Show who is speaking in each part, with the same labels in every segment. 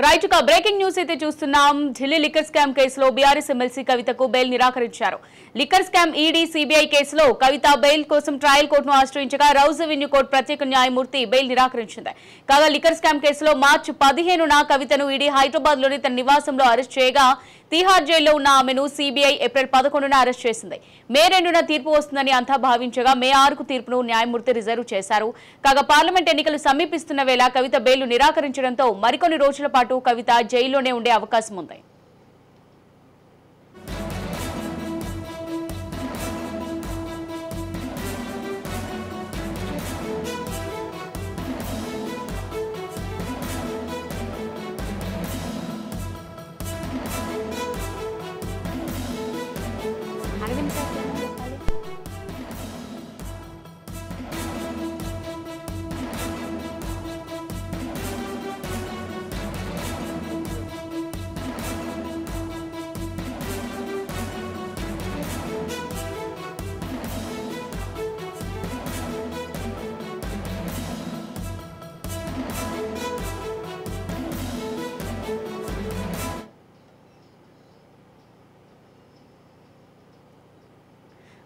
Speaker 1: Right గా breaking news అయితే చూస్తున్నాం. ఢిల్లీ లిక్కర్ స్కామ్ కేసులో బీఆర్ఎస్ ఎమ్మెల్సీ కవితకు బెయిల్ నిరాకరించారు. లిక్కర్ స్కామ్ ఈడీ సిబిఐ కేసులో కవిత బెయిల్ కోసం ట్రయల్ కోర్టును ఆశ్రయించగా రౌజ్ అవెన్యూ కోర్టు ప్రత్యేక న్యాయమూర్తి బెయిల్ నిరాకరించింది. కాగా లిక్కర్ స్కామ్ కేసులో మార్చి 15న కవితను ఈడీ హైదరాబాద్ లోని తన నివాసంలో అరెస్ట్ చేయగా తిహార్ జైల్లో ఉన్న ఆమెను సిబిఐ ఏప్రిల్ 11న అరెస్ట్ చేసింది. మే 2న తీర్పు వస్తుందని అంతా భావించగా మే 6కు తీర్పును న్యాయమూర్తి రిజర్వ్ చేశారు. కాగా పార్లమెంట్ ఎన్నికలు సమీపిస్తున్న వేళ కవిత బెయిల్ నిరాకరించడంతో మరికొన్ని రోజుల పాటు కవిత జైల్లోనే ఉండే అవకాశం ఉంది.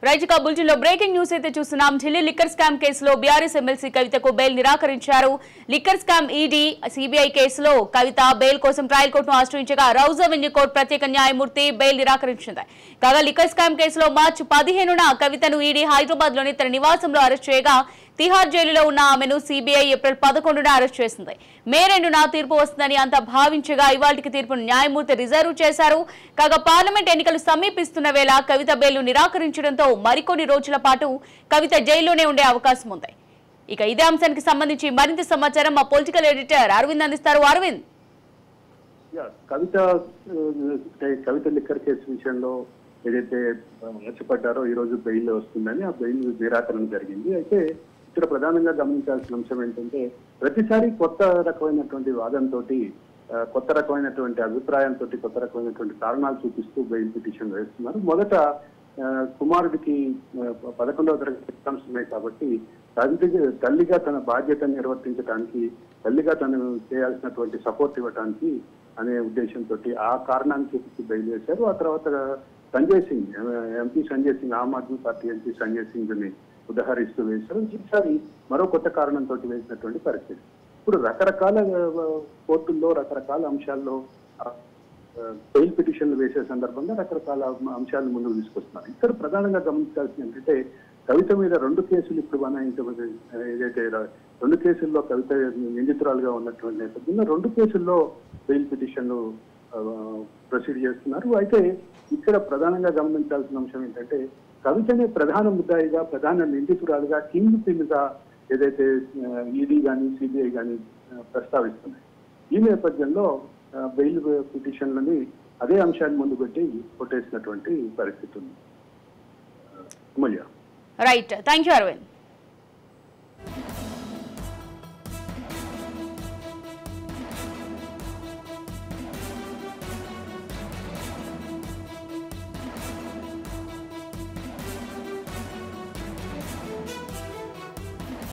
Speaker 1: రైట్ గా బులెటిన్ లో బ్రేకింగ్ న్యూస్ అయితే చూస్తున్నాం. ఢిల్లీ లిక్కర్ స్కామ్ కేసులో బీఆర్ఎస్ ఎమ్మెల్సీ కవితకు బెయిల్ నిరాకరించారు. లిక్కర్ స్కామ్ ఈడీ సిబిఐ కేసులో కవిత బెయిల్ కోసం ట్రయల్ కోర్టును ఆశ్రయించగా రౌజ్ అవెన్యూ కోర్టు ప్రత్యేక న్యాయమూర్తి బెయిల్ నిరాకరించింది. కాగా లిక్కర్ స్కామ్ కేసులో మార్చి 15న కవితను ఈడీ హైదరాబాద్ లోని తన నివాసంలో అరెస్ట్ చేయగా తిహార్ జైలులో ఉన్న ఆమెను సిబిఐ ఏప్రిల్ 11న అరెస్ట్ చేసింది. మే 2న తీర్పు వస్తుందని అంతా భావించగా ఇవాళకి తీర్పును న్యాయమూర్తి రిజర్వ్ చేశారు. కాగా పార్లమెంట్ ఎన్నికలు సమీపిస్తున్న వేళ కవిత బెయిల్ నిరాకరించడంతో మరికొన్ని రోజుల పాటు కవిత జైల్లోనే ఉండే అవకాశం ఉంది. ఇక ఇదే అంశానికి సంబంధించి మరింత సమాచారం మా పొలిటికల్ ఎడిటర్ అరవింద్ అందిస్తారు. అరవింద్,
Speaker 2: కవిత లిక్కర్ కేసు విషయంలో ఏదైతే ఆశపడ్డారో ఈ రోజు బెయిల్ వస్తుందని ఆ బెయిల్ నిరాకరణ జరిగింది. అయితే ఇక్కడ ప్రధానంగా గమనించాల్సిన అంశం ఏంటంటే ప్రతిసారి కొత్త రకమైనటువంటి వాదంతో, కొత్త రకమైనటువంటి అభిప్రాయంతో, కొత్త రకమైనటువంటి కారణాలు చూపిస్తూ బెయిల్ పిటిషన్ వేస్తున్నారు. మొదట కుమారుడికి 11వ తరగతి ఎగ్జామ్స్ ఉన్నాయి కాబట్టి తల్లిగా తన బాధ్యతను నిర్వర్తించడానికి, తల్లిగా తను చేయాల్సినటువంటి సపోర్ట్ ఇవ్వడానికి అనే ఉద్దేశంతో ఆ కారణాన్ని చూపించి బెయిల్ వేశారు. ఆ తర్వాత MP Sanjay Singh, Aam Aadmi party MP Sanjay Singh ని ఉదహరిస్తూ వేశారు. ఈసారి మరో కొత్త కారణంతో వేసినటువంటి పరిస్థితి. ఇప్పుడు రకరకాల కోర్టుల్లో రకరకాల అంశాల్లో బెయిల్ పిటిషన్లు వేసే సందర్భంగా రకరకాల అంశాలను ముందుకు తీసుకొస్తున్నారు. ఇక్కడ ప్రధానంగా గమనించాల్సింది ఏంటంటే కవిత మీద 2 కేసులు ఇప్పుడు బనాయించబడి, ఏదైతే 2 కేసుల్లో కవిత నిందితురాలుగా ఉన్నటువంటి నేపథ్యంలో 2 కేసుల్లో బెయిల్ పిటిషన్లు ప్రొసీడ్ చేస్తున్నారు. అయితే ఇక్కడ ప్రధానంగా గమనించాల్సిన అంశం ఏంటంటే కవితనే ప్రధాన ముద్దాయిగా, ప్రధాన నిందితురాలుగా, కింగ్ పిన్ గా ఏదైతే ఈడీ కానీ సిబిఐ కానీ ప్రస్తావిస్తున్నాయి. ఈ నేపథ్యంలో బెయిల్ పిటిషన్లని అదే అంశాన్ని ముందు పెట్టి కొట్టేసినటువంటి పరిస్థితి ఉంది.
Speaker 1: Right, thank you Arvind.